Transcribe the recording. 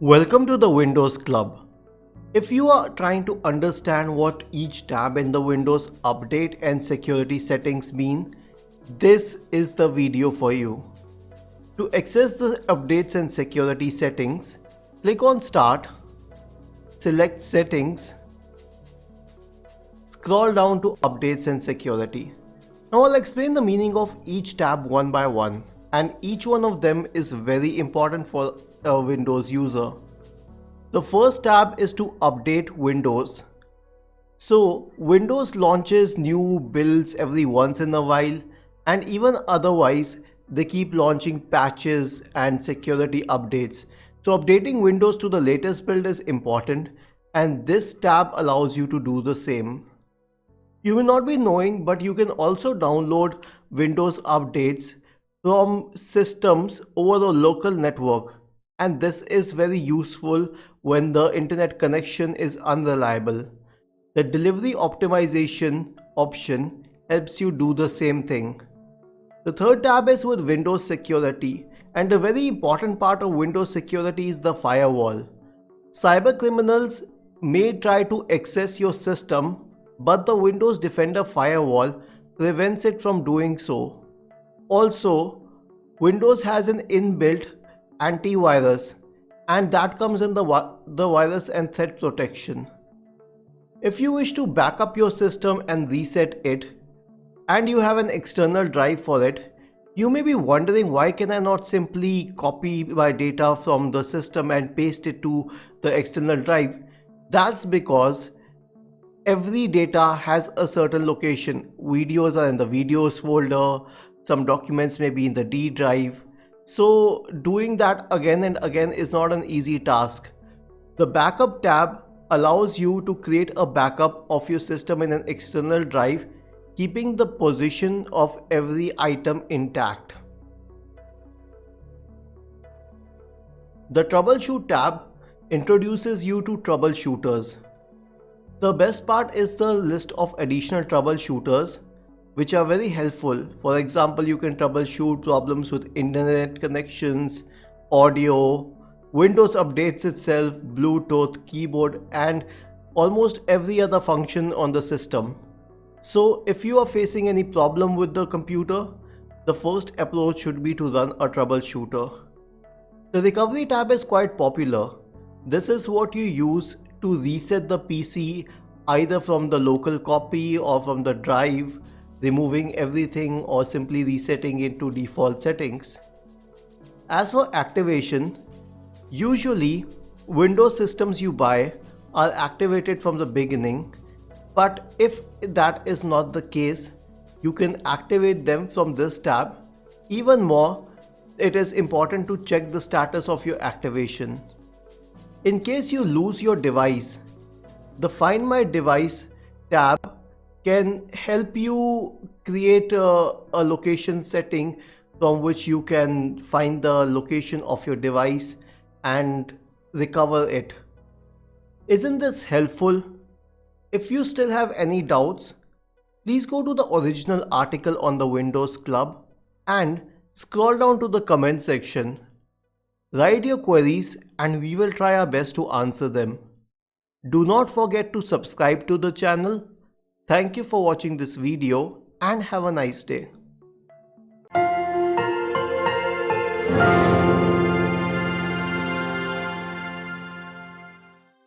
Welcome to the Windows Club. If you are trying to understand what each tab in the Windows Update and Security settings mean, this is the video for you. To access the updates and security settings, click on Start, select Settings, scroll down to Updates and Security. Now I'll explain the meaning of each tab one by one, and each one of them is very important for a Windows user. The first tab is to update Windows. So Windows launches new builds every once in a while, and even otherwise they keep launching patches and security updates. So updating Windows to the latest build is important, and this tab allows you to do the same. You may not be knowing, but you can also download Windows updates from systems over the local network, and this is very useful when the internet connection is unreliable. The delivery optimization option helps you do the same thing. The third tab is with Windows Security, and a very important part of Windows Security is the firewall. Cyber criminals may try to access your system, but the Windows Defender firewall prevents it from doing so. Also, Windows has an inbuilt antivirus, and that comes in the virus and threat protection. If you wish to back up your system and reset it, and you have an external drive for it, you may be wondering, why can I not simply copy my data from the system and paste it to the external drive? That's because every data has a certain location. Videos are in the videos folder, some documents may be in the D drive. So doing that again and again is not an easy task. The backup tab allows you to create a backup of your system in an external drive, keeping the position of every item intact. The Troubleshoot tab introduces you to troubleshooters. The best part is the list of additional troubleshooters, which are very helpful. For example, you can troubleshoot problems with internet connections, audio, Windows updates itself, Bluetooth, keyboard, and almost every other function on the system. So if you are facing any problem with the computer, the first approach should be to run a troubleshooter. The recovery tab is quite popular. This is what you use to reset the PC either from the local copy or from the drive, removing everything or simply resetting it to default settings. As for activation, usually Windows systems you buy are activated from the beginning, but if that is not the case, you can activate them from this tab. Even more, it is important to check the status of your activation. In case you lose your device, the Find My Device tab can help you create a location setting from which you can find the location of your device and recover it. Isn't this helpful? If you still have any doubts, please go to the original article on the Windows Club and scroll down to the comment section. Write your queries and we will try our best to answer them. Do not forget to subscribe to the channel. Thank you for watching this video and have a nice day.